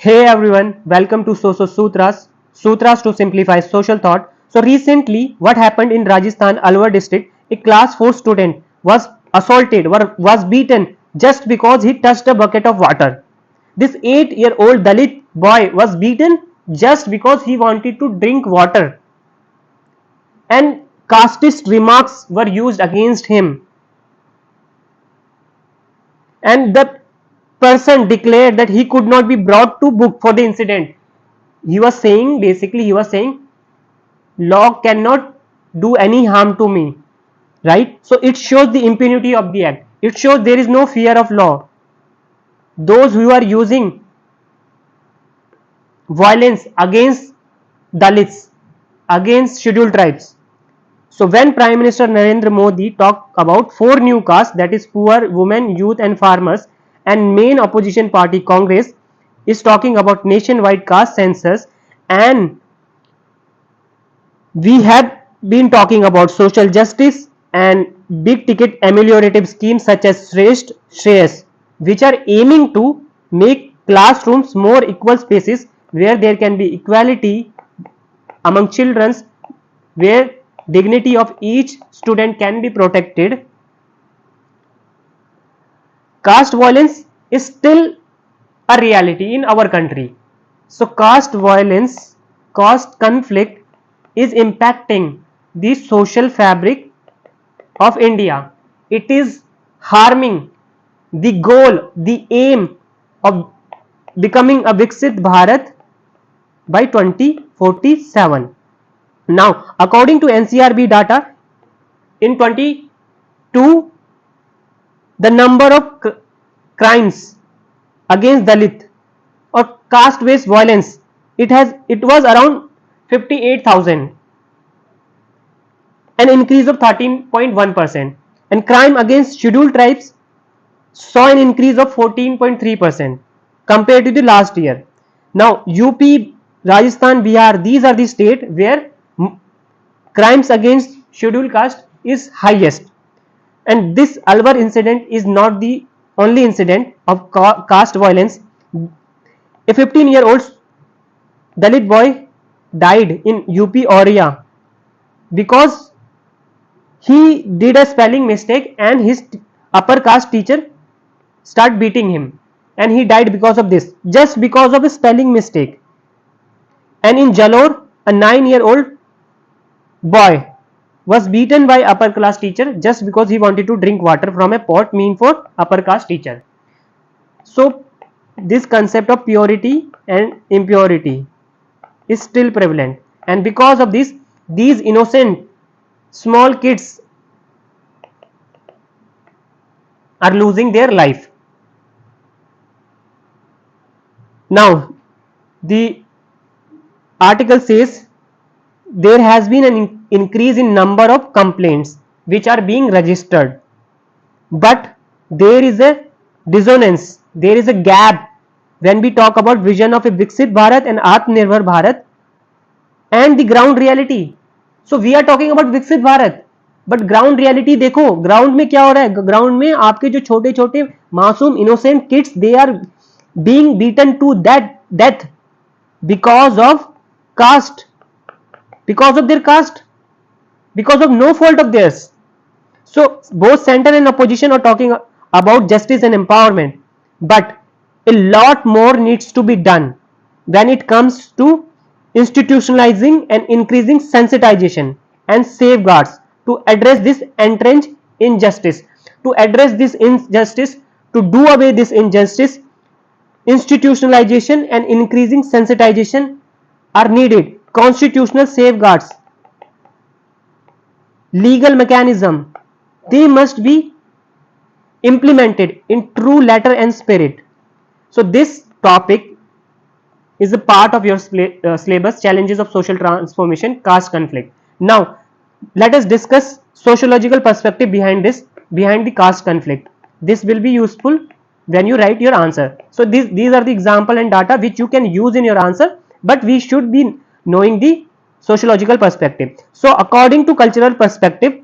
Hey everyone, welcome to Social Sutras, Sutras to simplify social thought. So recently, what happened in Rajasthan, Alwar district, a class 4 student was assaulted or was beaten just because he touched a bucket of water. This 8-year-old Dalit boy was beaten just because he wanted to drink water, and casteist remarks were used against him, and the person declared that he could not be brought to book for the incident. He was saying law cannot do any harm to me, right? So it shows the impunity of the act. It shows there is no fear of law. Those who are using violence against Dalits, against scheduled tribes. So when Prime Minister Narendra Modi talked about 4 new castes, that is poor, women, youth and farmers, and main opposition party Congress is talking about nationwide caste census, and we have been talking about social justice and big ticket ameliorative schemes such as Shreyas, which are aiming to make classrooms more equal spaces where there can be equality among children, where dignity of each student can be protected. Caste violence is still a reality in our country. So caste violence, caste conflict is impacting the social fabric of India. It is harming the goal, the aim of becoming a Viksit Bharat by 2047. Now, according to NCRB data, in 22, the number of crimes against Dalit or caste based violence, it was around 58,000, an increase of 13.1%, and crime against scheduled tribes saw an increase of 14.3% compared to the last year. Now UP, Rajasthan, Bihar, these are the states where crimes against scheduled caste is highest. And this Alwar incident is not the only incident of caste violence. A 15-year-old Dalit boy died in UP Oriya because he did a spelling mistake and his upper caste teacher start beating him, and he died because of this, just because of a spelling mistake. And in Jalore, a 9-year-old boy was beaten by upper class teacher just because he wanted to drink water from a pot meant for upper caste teacher. So this concept of purity and impurity is still prevalent, and because of this, these innocent small kids are losing their life. Now the article says there has been an increase in number of complaints which are being registered, but there is a dissonance, there is a gap when we talk about vision of a Viksit Bharat and Atmanirbhar Bharat and the ground reality. So we are talking about Viksit Bharat, but ground reality देखो, ground में क्या हो रहा है. Ground में आपके जो छोटे छोटे मासूम innocent kids, they are being beaten to that death because of caste, because of their caste, because of no fault of theirs. So both center and opposition are talking about justice and empowerment, but a lot more needs to be done when it comes to institutionalizing and increasing sensitization and safeguards to address this entrenched injustice. To address this injustice, to do away this injustice, institutionalization and increasing sensitization are needed. Constitutional safeguards, legal mechanism, they must be implemented in true letter and spirit. So this topic is a part of your syllabus, challenges of social transformation, caste conflict. Now let us discuss sociological perspective behind this, behind the caste conflict. This will be useful when you write your answer. So these are the example and data which you can use in your answer, but we should be knowing the sociological perspective. So according to cultural perspective,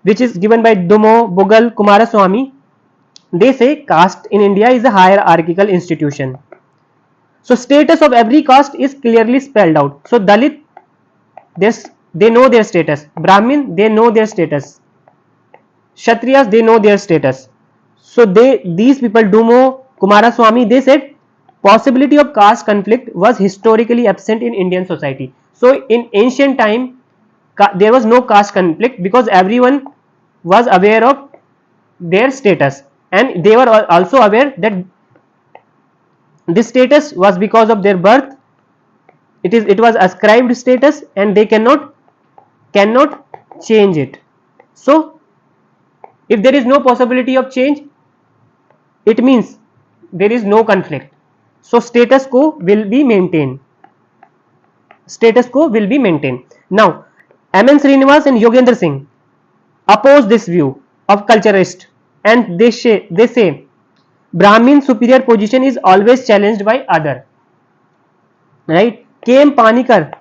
which is given by Dumo, Bugal, Kumaraswamy, they say caste in India is a hierarchical institution. So status of every caste is clearly spelled out. So Dalit, they know their status. Brahmin, they know their status. Kshatriyas, they know their status. So these people, Dumo, Kumaraswamy, they said possibility of caste conflict was historically absent in Indian society. So in ancient time, there was no caste conflict because everyone was aware of their status, and they were also aware that this status was because of their birth. It was ascribed status, and they cannot change it. So if there is no possibility of change, it means there is no conflict. So status quo will be maintained. Status quo will be maintained. Now, M.N. Srinivas and Yogendra Singh oppose this view of culturist, and they say Brahmin superior position is always challenged by other. Right? K.M. Panikar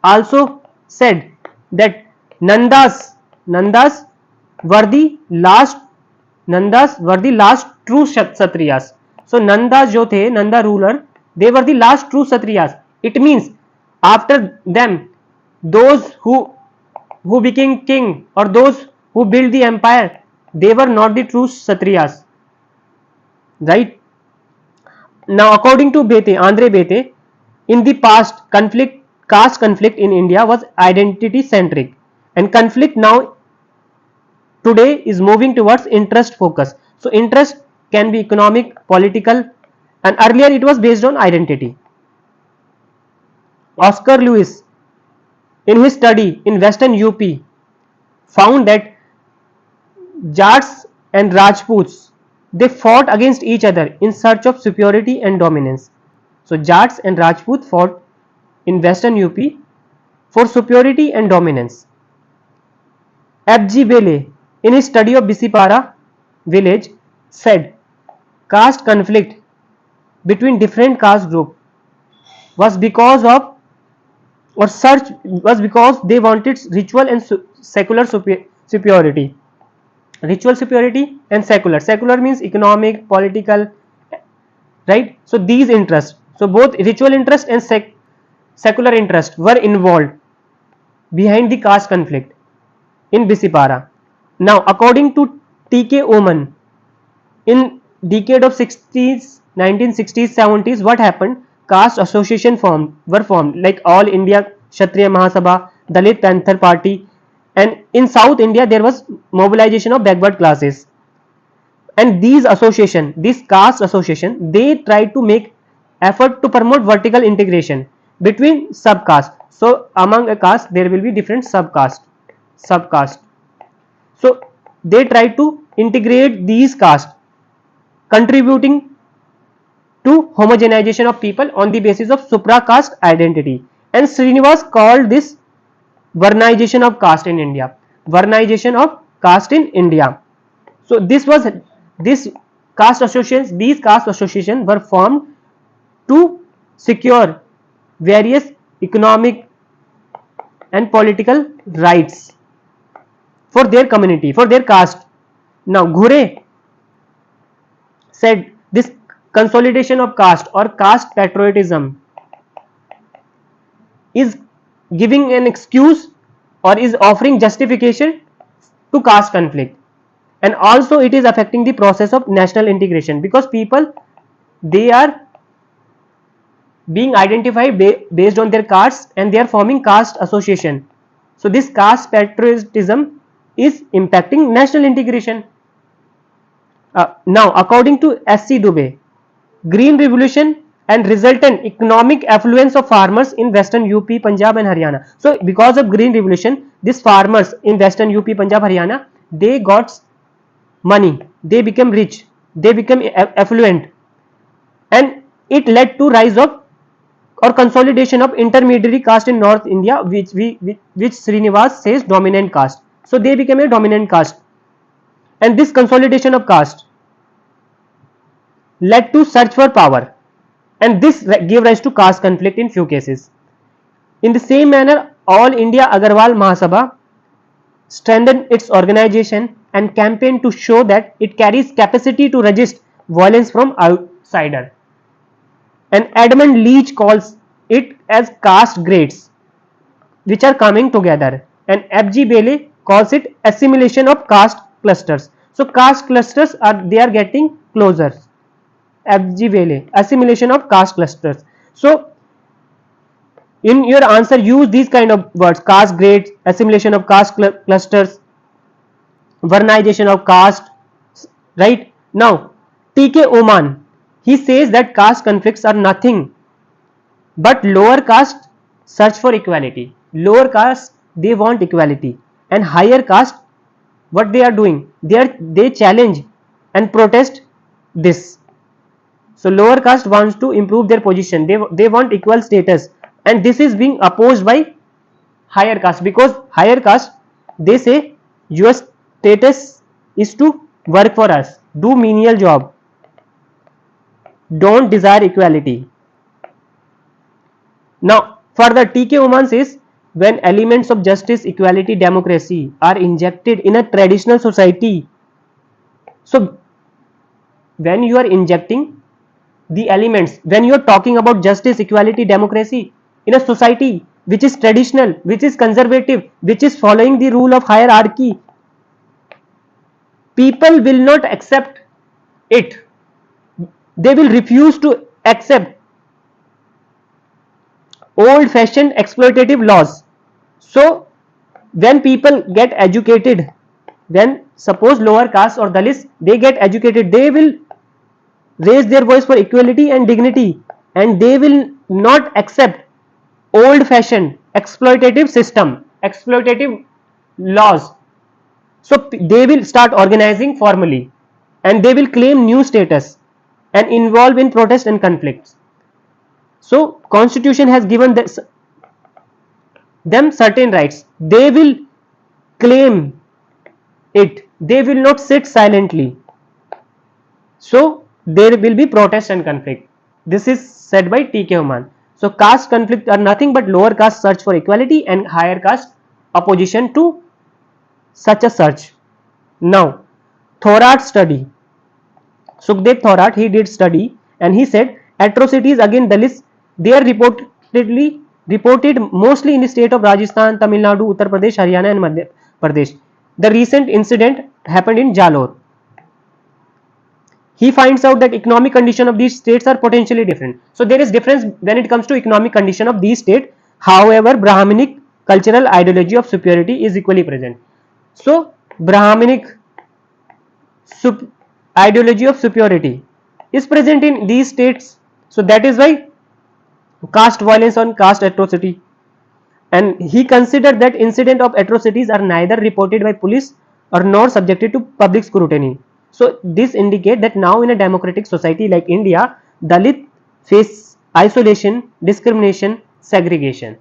also said that Nandas were the last true Kshatriyas. So Nandas जो थे, Nanda ruler, they were the last true Kshatriyas. It means after them, those who became king or those who built the empire, they were not the true Kshatriyas. Right? Now, according to Bete, Andre Bete, in the past, caste conflict in India was identity centric, and conflict now today is moving towards interest focus. So interest can be economic, political, and earlier it was based on identity. Oscar Lewis, in his study in Western UP, found that Jats and Rajputs, they fought against each other in search of superiority and dominance. So Jats and Rajput fought in Western UP for superiority and dominance. F.G. Bele, in his study of Bisipara village, said caste conflict between different caste groups was because they wanted ritual and secular superiority. Ritual superiority and secular. Secular means economic, political, right? So these interests, so both ritual interest and secular interest were involved behind the caste conflict in Bisipara. Now, according to T.K. Oman, in decade of 60s, 1960s, 70s, what happened? Caste association were formed, like All India Kshatriya Mahasabha, Dalit Panther Party, and in South India there was mobilization of backward classes. And these caste association, they tried to make effort to promote vertical integration between subcaste. So among a caste there will be different subcaste. So they tried to integrate these castes, contributing to homogenization of people on the basis of supra caste identity. And Srinivas called this Varnization of caste in India. Varnization of caste in India. So these caste associations were formed to secure various economic and political rights for their community, for their caste. Now Ghure said this consolidation of caste or caste patriotism is giving an excuse or is offering justification to caste conflict, and also it is affecting the process of national integration, because people, they are being identified based on their castes and they are forming caste association. So this caste patriotism is impacting national integration. Now according to S.C. Dubey, Green Revolution and resultant economic affluence of farmers in Western UP, Punjab and Haryana. So because of Green Revolution, these farmers in Western UP, Punjab, Haryana, they got money, they became rich, they became affluent, and it led to rise of or consolidation of intermediary caste in North India, which Srinivas says dominant caste. So they became a dominant caste, and this consolidation of caste led to search for power, and this gave rise to caste conflict in few cases. In the same manner, All India Agarwal Mahasabha strengthened its organization and campaigned to show that it carries capacity to resist violence from outsider. and Edmund Leach calls it as caste grades which are coming together, and F.G. Bailey calls it assimilation of caste clusters. So caste clusters are getting closer. F.G. Bailey, assimilation of caste clusters. So in your answer use these kind of words: caste grades, assimilation of caste clusters, Varnization of caste. Right now, T.K. Oman, he says that caste conflicts are nothing but lower caste search for equality. Lower caste, they want equality, and higher caste, what they are doing, they challenge and protest this. So lower caste wants to improve their position, they want equal status, and this is being opposed by higher caste, because higher caste, they say your status is to work for us, do menial job, don't desire equality. Now further, T.K. Oman says, when elements of justice, equality, democracy are injected in a traditional society, so when you are injecting the elements, when you are talking about justice, equality, democracy in a society which is traditional, which is conservative, which is following the rule of hierarchy, people will not accept it. They will refuse to accept old fashioned exploitative laws. So when people get educated, when suppose lower caste or Dalits, they get educated, they will raise their voice for equality and dignity, and they will not accept old fashioned exploitative system, exploitative laws. So they will start organizing formally, and they will claim new status and involve in protest and conflicts. So constitution has given them certain rights, they will claim it, they will not sit silently. So there will be protest and conflict. This is said by T.K. Oman. So caste conflict are nothing but lower caste search for equality and higher caste opposition to such a search. Now Thorat study, Sukhdev Thorat, he did study, and he said atrocities against Dalits, they are reported mostly in the state of Rajasthan, Tamil Nadu, Uttar Pradesh, Haryana and Madhya Pradesh. The recent incident happened in Jalore. He finds out that economic condition of these states are potentially different. So there is difference when it comes to economic condition of these states. However, Brahminic cultural ideology of superiority is equally present. So Brahminic ideology of superiority is present in these states. So that is why caste violence and caste atrocity. And he considered that incident of atrocities are neither reported by police or nor subjected to public scrutiny. So this indicates that now in a democratic society like India, Dalit face isolation, discrimination, segregation.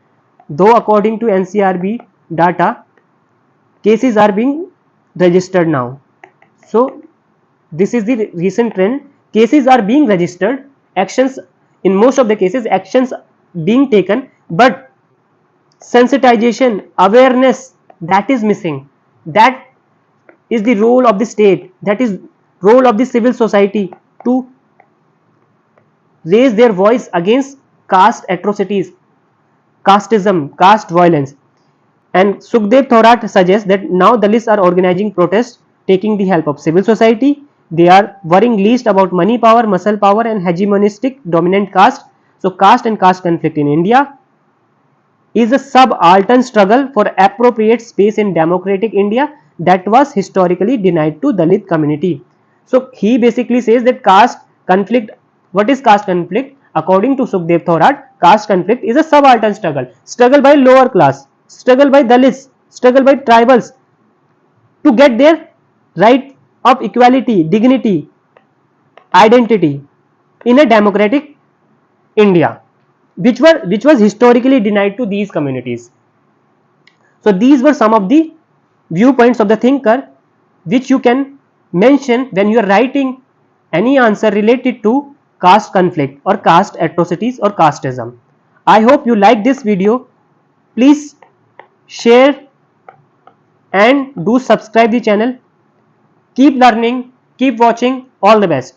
Though according to NCRB data, cases are being registered now. So this is the recent trend. Cases are being registered, actions, in most of the cases actions being taken, but sensitization, awareness, that is missing. That is the role of the state, that is role of the civil society to raise their voice against caste atrocities, casteism, caste violence. And Sukhdev Thorat suggests that now Dalits are organizing protests, taking the help of civil society. They are worrying least about money power, muscle power and hegemonistic dominant caste. So caste and caste conflict in India is a subaltern struggle for appropriate space in democratic India that was historically denied to Dalit community. So he basically says that caste conflict, what is caste conflict? According to Sukhdev Thorat, caste conflict is a subaltern struggle, struggle by lower class, struggle by Dalits, struggle by tribals to get their right of equality, dignity, identity in a democratic India, which was historically denied to these communities. So these were some of the viewpoints of the thinker which you can mention when you are writing any answer related to caste conflict or caste atrocities or casteism. I hope you like this video. Please share and do subscribe the channel. Keep learning, keep watching. All the best.